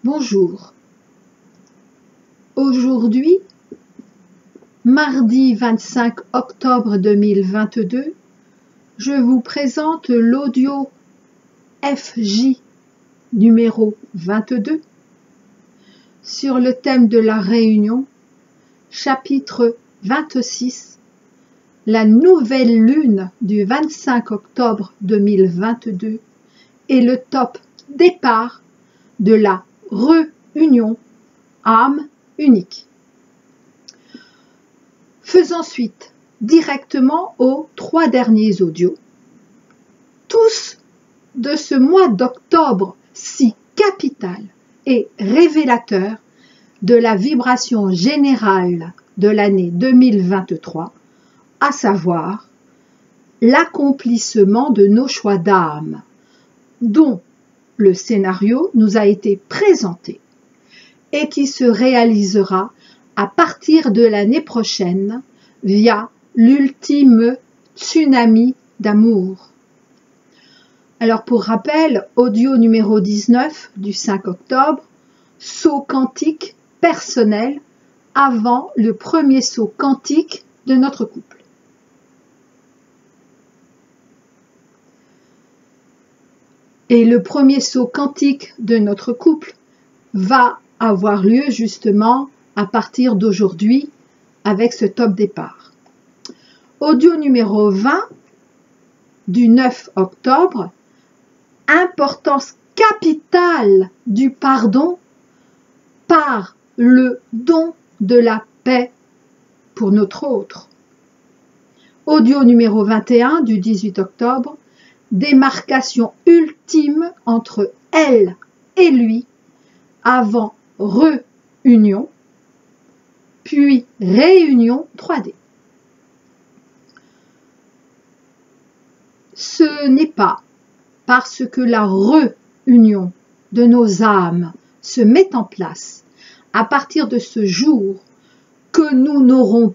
Bonjour. Aujourd'hui, mardi 25 octobre 2022, je vous présente l'audio FJ numéro 22 sur le thème de la réunion, chapitre 26, la nouvelle lune du 25 octobre 2022 et le top départ de la réunion âme unique. Faisons suite directement aux 3 derniers audios, tous de ce mois d'octobre si capital et révélateur de la vibration générale de l'année 2023, à savoir l'accomplissement de nos choix d'âme, dont le scénario nous a été présenté et qui se réalisera à partir de l'année prochaine via l'ultime tsunami d'amour. Alors pour rappel, audio numéro 19 du 5 octobre, saut quantique personnel avant le premier saut quantique de notre couple. Et le premier saut quantique de notre couple va avoir lieu justement à partir d'aujourd'hui avec ce top départ. Audio numéro 20 du 9 octobre, importance capitale du pardon par le don de la paix pour notre autre. Audio numéro 21 du 18 octobre, démarcation ultime entre elle et lui avant réunion, puis réunion 3D. Ce n'est pas parce que la réunion de nos âmes se met en place à partir de ce jour que nous n'avons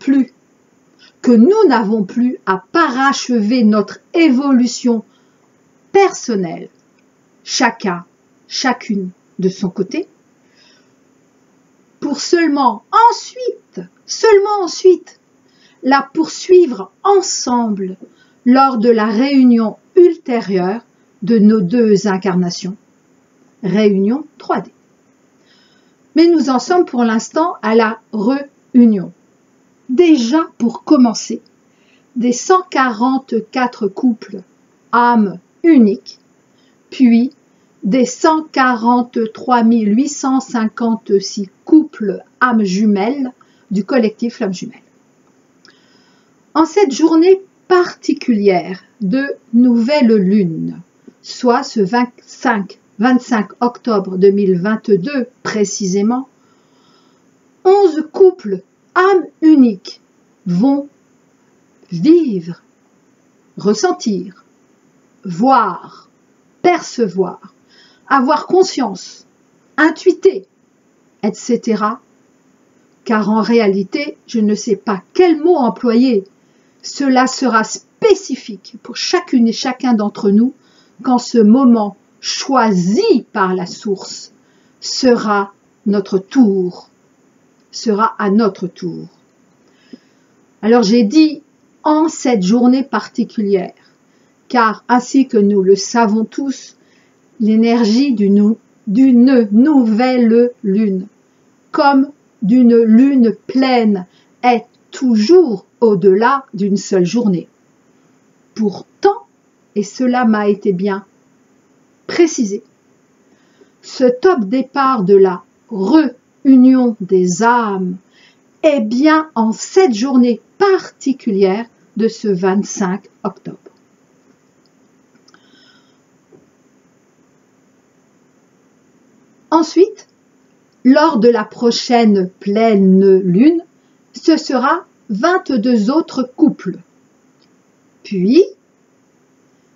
plus à parachever notre évolution personnelle, chacune de son côté, pour seulement ensuite, la poursuivre ensemble lors de la réunion ultérieure de nos 2 incarnations, réunion 3D. Mais nous en sommes pour l'instant à la réunion. Déjà pour commencer, des 144 couples âmes uniques, puis des 143 856 couples âmes jumelles du collectif Flammes Jumelles. En cette journée particulière de nouvelle lune, soit ce 25 octobre 2022 précisément, 11 couples âmes uniques vont vivre, ressentir, voir, percevoir, avoir conscience, intuiter, etc. Car en réalité, je ne sais pas quel mot employer. Cela sera spécifique pour chacune et chacun d'entre nous quand ce moment choisi par la source sera à notre tour. Alors j'ai dit en cette journée particulière, car ainsi que nous le savons tous, l'énergie d'une nouvelle lune, comme d'une lune pleine, est toujours au-delà d'une seule journée. Pourtant, et cela m'a été bien précisé, ce top départ de la réunion des âmes est bien en cette journée particulière de ce 25 octobre. Ensuite, lors de la prochaine pleine lune, ce sera 22 autres couples. Puis,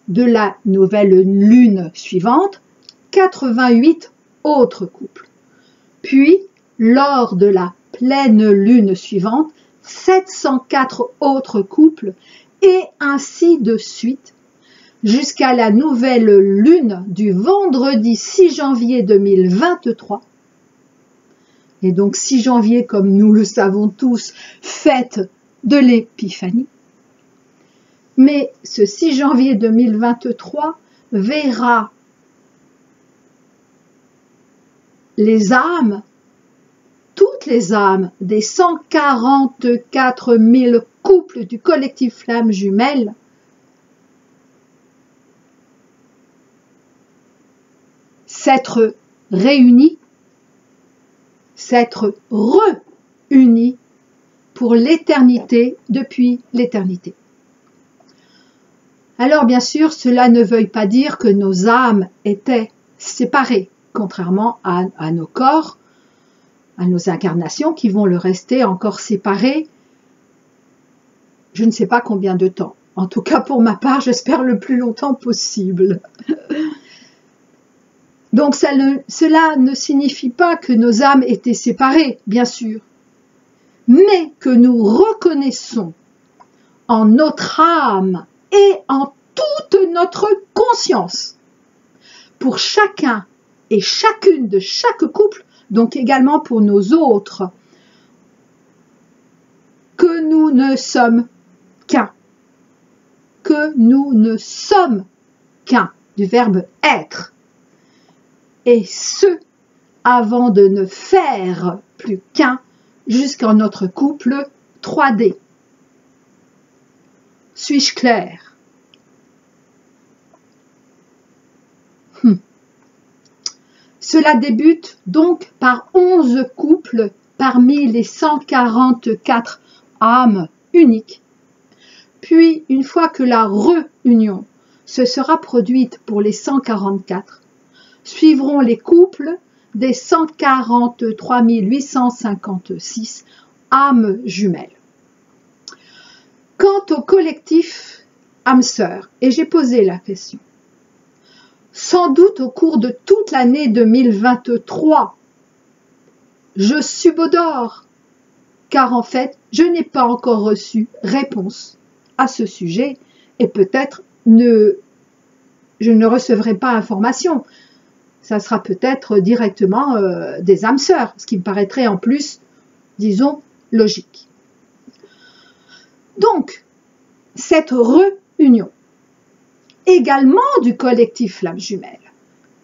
de la nouvelle lune suivante, 88 autres couples. Puis, lors de la pleine lune suivante, 704 autres couples, et ainsi de suite, jusqu'à la nouvelle lune du vendredi 6 janvier 2023, et donc 6 janvier, comme nous le savons tous, fête de l'Épiphanie. Mais ce 6 janvier 2023 verra les âmes, toutes les âmes des 144 000 couples du collectif Flammes Jumelles s'être réunis, s'être réunis pour l'éternité, depuis l'éternité. Alors bien sûr, cela ne veut pas dire que nos âmes étaient séparées, contrairement à nos corps, à nos incarnations qui vont le rester encore séparées, je ne sais pas combien de temps. En tout cas, pour ma part, j'espère le plus longtemps possible. Donc cela ne signifie pas que nos âmes étaient séparées, bien sûr, mais que nous reconnaissons en notre âme et en toute notre conscience, pour chacun et chacune de chaque couple, donc également pour nos autres, que nous ne sommes qu'un, du verbe être, et ce, avant de ne faire plus qu'un, jusqu'en notre couple 3D. Suis-je clair? Cela débute donc par 11 couples parmi les 144 âmes uniques. Puis, une fois que la réunion se sera produite pour les 144, suivront les couples des 143 856 âmes jumelles. Quant au collectif âmes sœurs, et j'ai posé la question, sans doute au cours de toute l'année 2023, je subodore, car en fait, je n'ai pas encore reçu réponse à ce sujet, et peut-être je ne recevrai pas information. Ça sera peut-être directement des âmes sœurs, ce qui me paraîtrait en plus, disons, logique. Donc, cette réunion, également du collectif Flammes Jumelles.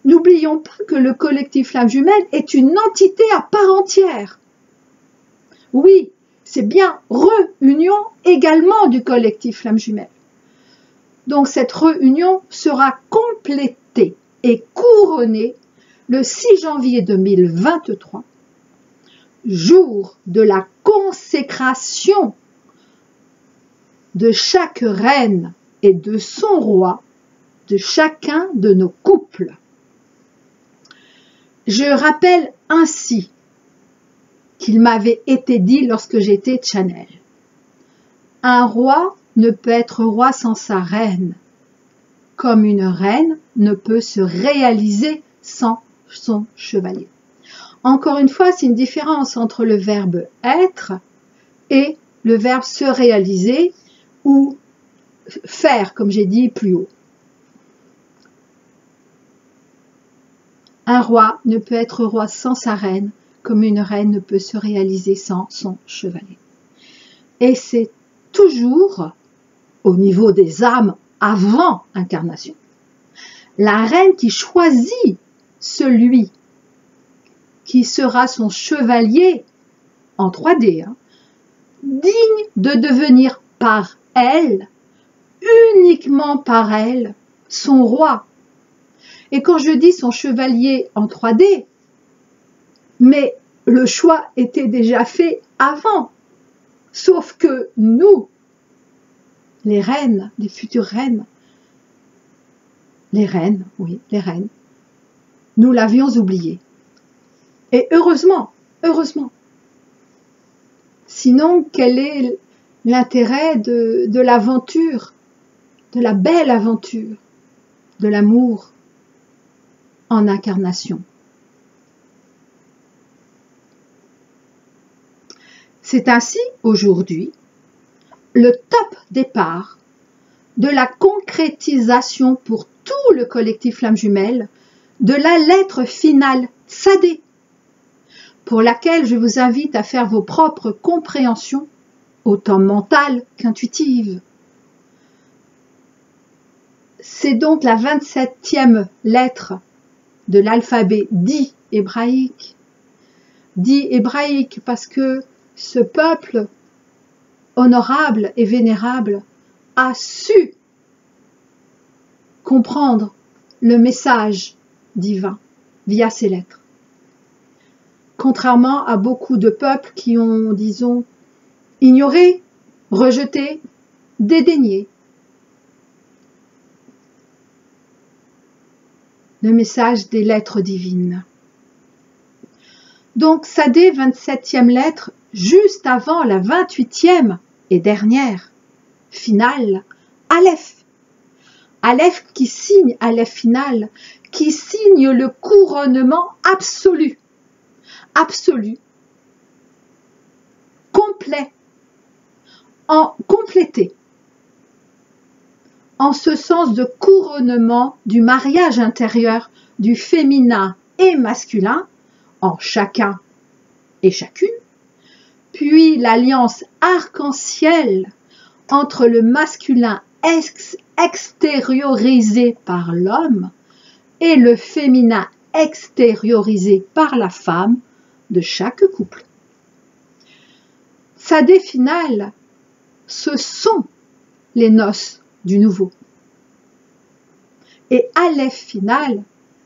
N'oublions pas que le collectif Flammes Jumelles est une entité à part entière. Oui, c'est bien réunion également du collectif Flammes Jumelles. Donc cette réunion sera complétée et couronnée le 6 janvier 2023, jour de la consécration de chaque reine et de son roi, de chacun de nos couples. Je rappelle ainsi qu'il m'avait été dit lorsque j'étais channel. Un roi ne peut être roi sans sa reine, comme une reine ne peut se réaliser sans son chevalier. Encore une fois, c'est une différence entre le verbe être et le verbe se réaliser ou faire, comme j'ai dit plus haut. Un roi ne peut être roi sans sa reine, comme une reine ne peut se réaliser sans son chevalier. Et c'est toujours au niveau des âmes avant incarnation. La reine qui choisit celui qui sera son chevalier en 3D, digne de devenir par elle, uniquement par elle, son roi. Et quand je dis son chevalier en 3D, mais le choix était déjà fait avant. Sauf que nous, les reines, les futures reines, les reines, oui, les reines, nous l'avions oublié. Et heureusement, heureusement. Sinon, quel est l'intérêt de l'aventure, de la belle aventure, de l'amour en incarnation? C'est ainsi, aujourd'hui, le top départ de la concrétisation pour tout le collectif Flammes Jumelles de la lettre finale Tsadé, pour laquelle je vous invite à faire vos propres compréhensions, autant mentales qu'intuitives. C'est donc la 27e lettre de l'alphabet dit hébraïque. Dit hébraïque parce que ce peuple honorable et vénérable a su comprendre le message divin via ces lettres. Contrairement à beaucoup de peuples qui ont, disons, ignoré, rejeté, dédaigné le message des lettres divines. Donc, Sadé, 27e lettre, juste avant la 28e et dernière, finale, Aleph. Aleph qui signe, Aleph finale, qui signe le couronnement absolu. Absolu. Complet. Complété. En ce sens de couronnement du mariage intérieur du féminin et masculin en chacun et chacune, puis l'alliance arc-en-ciel entre le masculin extériorisé par l'homme et le féminin extériorisé par la femme de chaque couple. Sadé finale, ce sont les noces du nouveau. Et Aleph final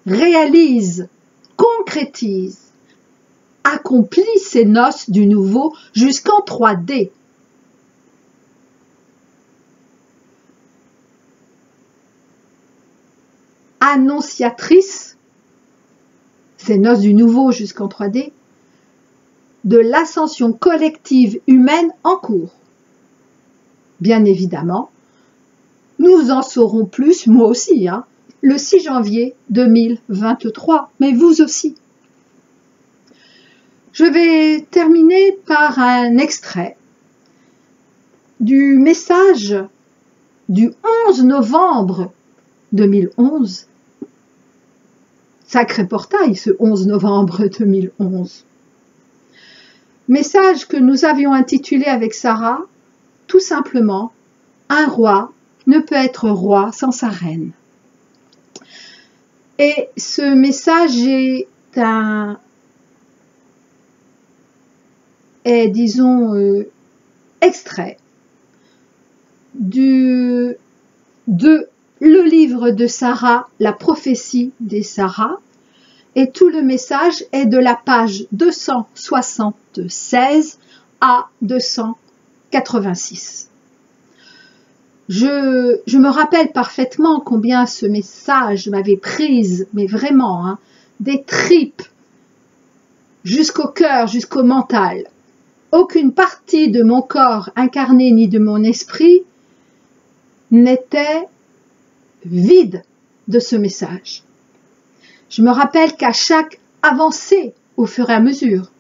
réalise, concrétise, accomplit ces noces du nouveau jusqu'en 3D. Annonciatrice, ces noces du nouveau jusqu'en 3D, de l'ascension collective humaine en cours. Bien évidemment, nous en saurons plus, moi aussi, le 6 janvier 2023, mais vous aussi. Je vais terminer par un extrait du message du 11 novembre 2011. Sacré portail, ce 11 novembre 2011. Message que nous avions intitulé avec Sarah, tout simplement, un roi ne peut être roi sans sa reine. Et ce message est disons, extrait de le livre de Sarah, la prophétie des Sarah, et tout le message est de la page 276 à 286. Je me rappelle parfaitement combien ce message m'avait prise, mais vraiment, des tripes jusqu'au cœur, jusqu'au mental. Aucune partie de mon corps incarné ni de mon esprit n'était vide de ce message. Je me rappelle qu'à chaque avancée, au fur et à mesure,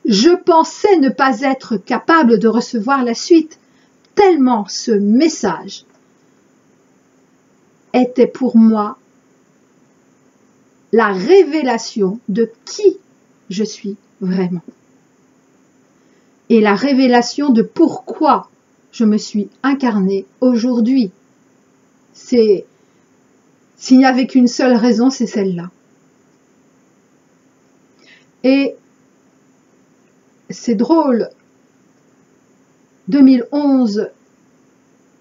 je pensais ne pas être capable de recevoir la suite, tellement ce message était pour moi la révélation de qui je suis vraiment. Et la révélation de pourquoi je me suis incarnée aujourd'hui. S'il n'y avait qu'une seule raison, c'est celle-là. Et c'est drôle, 2011,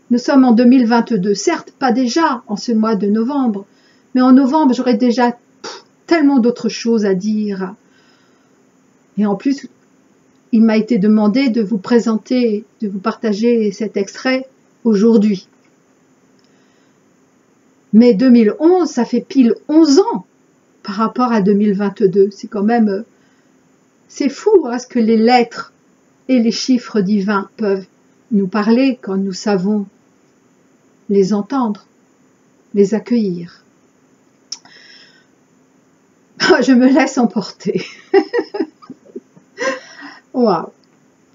nous sommes en 2022, certes pas déjà en ce mois de novembre, mais en novembre j'aurais déjà tellement d'autres choses à dire. Et en plus, il m'a été demandé de vous présenter, de vous partager cet extrait aujourd'hui. Mais 2011, ça fait pile 11 ans par rapport à 2022. C'est quand même, c'est fou ce que les lettres et les chiffres divins peuvent nous parler quand nous savons les entendre, les accueillir. Je me laisse emporter. Waouh,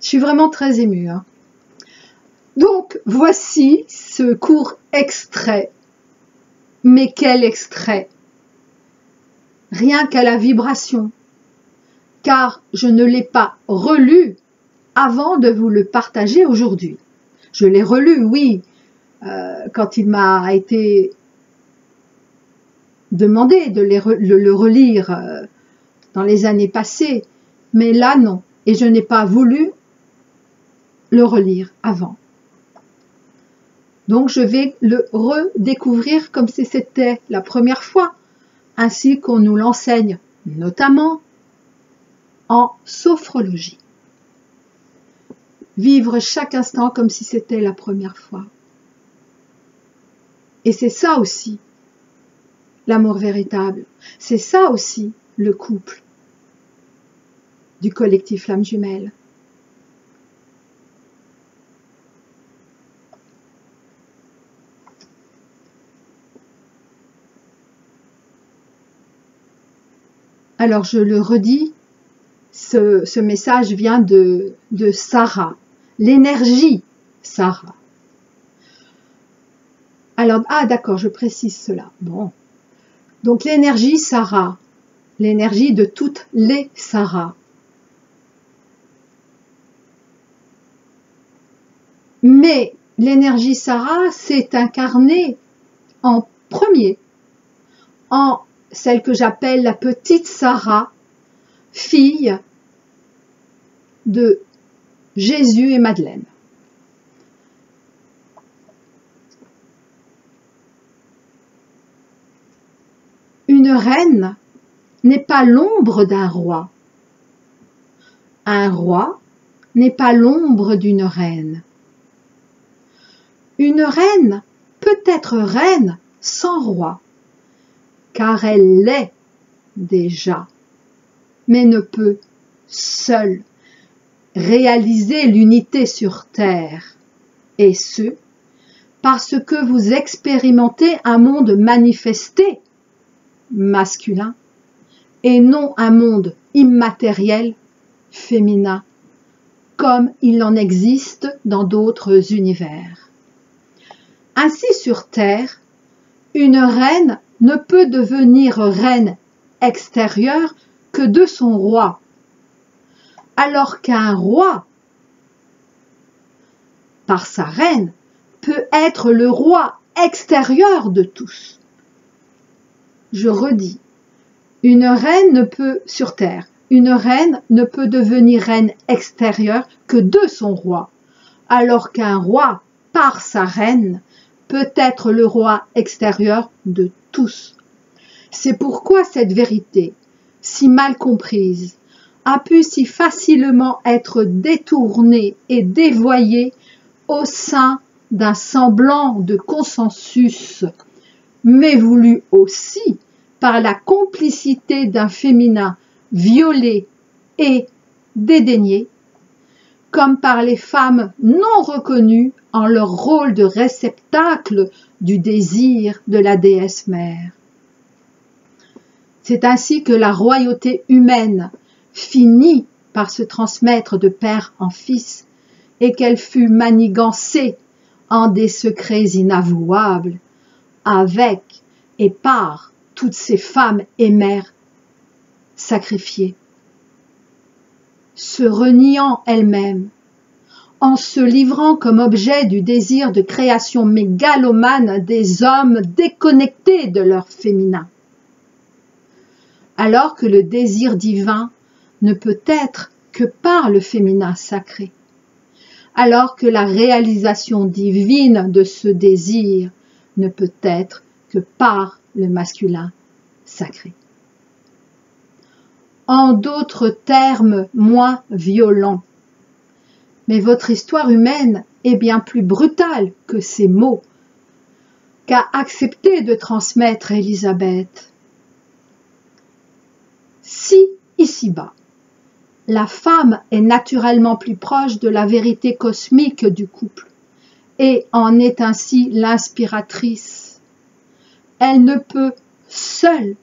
je suis vraiment très émue. Donc, voici ce court extrait. Mais quel extrait! Rien qu'à la vibration, car je ne l'ai pas relu avant de vous le partager aujourd'hui. Je l'ai relu, oui, quand il m'a été demandé de le relire dans les années passées, mais là non, et je n'ai pas voulu le relire avant. Donc je vais le redécouvrir comme si c'était la première fois, ainsi qu'on nous l'enseigne, notamment en sophrologie. Vivre chaque instant comme si c'était la première fois. Et c'est ça aussi, l'amour véritable. C'est ça aussi, le couple du collectif Flammes Jumelles. Alors je le redis, ce message vient de Sarah, l'énergie Sarah. Alors, d'accord, je précise cela. Bon. Donc l'énergie Sarah, l'énergie de toutes les Sarah. Mais l'énergie Sarah s'est incarnée en premier, en celle que j'appelle la petite Sarah, fille de Jésus et Madeleine. Une reine n'est pas l'ombre d'un roi. Un roi n'est pas l'ombre d'une reine. Une reine peut être reine sans roi, car elle l'est déjà, mais ne peut seule réaliser l'unité sur terre, et ce, parce que vous expérimentez un monde manifesté, masculin, et non un monde immatériel, féminin, comme il en existe dans d'autres univers. Ainsi sur terre, une reine ne peut devenir reine extérieure que de son roi, alors qu'un roi, par sa reine, peut être le roi extérieur de tous. Je redis, une reine ne peut, sur terre, une reine ne peut devenir reine extérieure que de son roi, alors qu'un roi, par sa reine, peut être le roi extérieur de tous. C'est pourquoi cette vérité, si mal comprise, a pu si facilement être détournée et dévoyée au sein d'un semblant de consensus, mais voulu aussi par la complicité d'un féminin violé et dédaigné, comme par les femmes non reconnues en leur rôle de réceptacle du désir de la déesse mère. C'est ainsi que la royauté humaine finit par se transmettre de père en fils et qu'elle fut manigancée en des secrets inavouables avec et par toutes ces femmes et mères sacrifiées, se reniant elles-mêmes, en se livrant comme objet du désir de création mégalomane des hommes déconnectés de leur féminin. Alors que le désir divin ne peut être que par le féminin sacré, alors que la réalisation divine de ce désir ne peut être que par le masculin sacré. En d'autres termes moins violents, mais votre histoire humaine est bien plus brutale que ces mots qu'a accepté de transmettre Élisabeth. Si, ici-bas, la femme est naturellement plus proche de la vérité cosmique du couple et en est ainsi l'inspiratrice, elle ne peut seule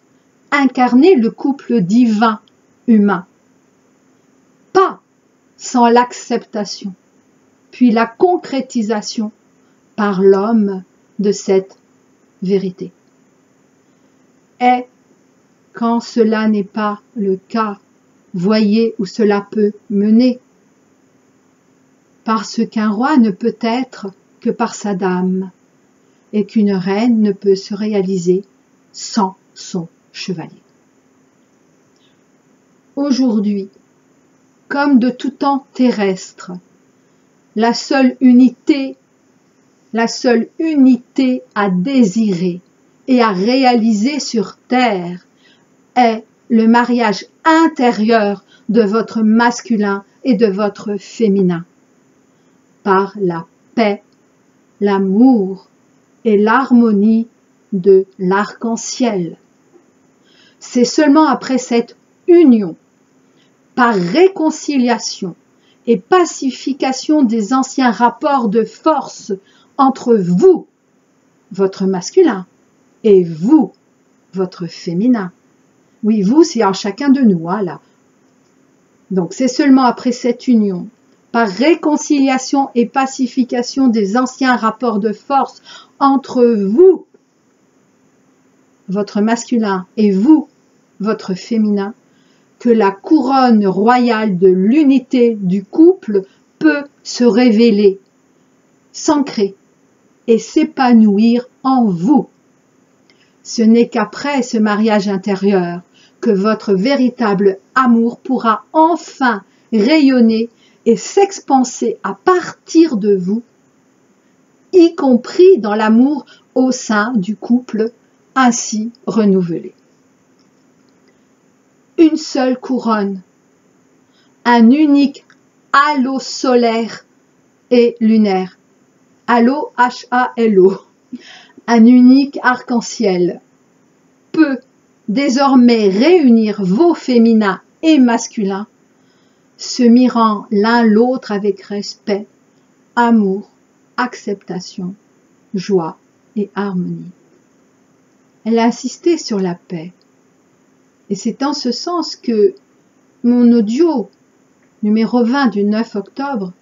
incarner le couple divin humain, pas sans l'acceptation, puis la concrétisation par l'homme de cette vérité. Et quand cela n'est pas le cas, voyez où cela peut mener. Parce qu'un roi ne peut être que par sa dame, et qu'une reine ne peut se réaliser sans son chevalier. Aujourd'hui, comme de tout temps terrestre, la seule unité à désirer et à réaliser sur terre est le mariage intérieur de votre masculin et de votre féminin, par la paix, l'amour et l'harmonie de l'arc-en-ciel. C'est seulement après cette union, par réconciliation et pacification des anciens rapports de force entre vous, votre masculin, et vous, votre féminin. Oui, vous, c'est en chacun de nous, hein, là. Donc, c'est seulement après cette union, par réconciliation et pacification des anciens rapports de force entre vous, votre masculin, et vous, votre féminin, que la couronne royale de l'unité du couple peut se révéler, s'ancrer et s'épanouir en vous. Ce n'est qu'après ce mariage intérieur que votre véritable amour pourra enfin rayonner et s'expanser à partir de vous, y compris dans l'amour au sein du couple ainsi renouvelé. Une seule couronne, un unique halo solaire et lunaire, halo H-A-L-O, un unique arc-en-ciel peut désormais réunir vos féminins et masculins, se mirant l'un l'autre avec respect, amour, acceptation, joie et harmonie. Elle a insisté sur la paix. Et c'est en ce sens que mon audio numéro 20 du 9 octobre,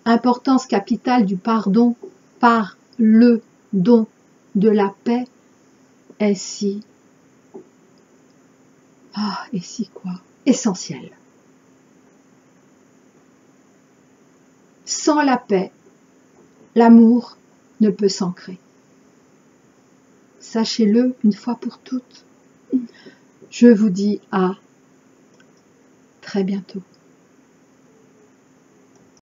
importance capitale du pardon par le don de la paix, est si, essentiel. Sans la paix, l'amour ne peut s'ancrer. Sachez-le une fois pour toutes. Je vous dis à très bientôt.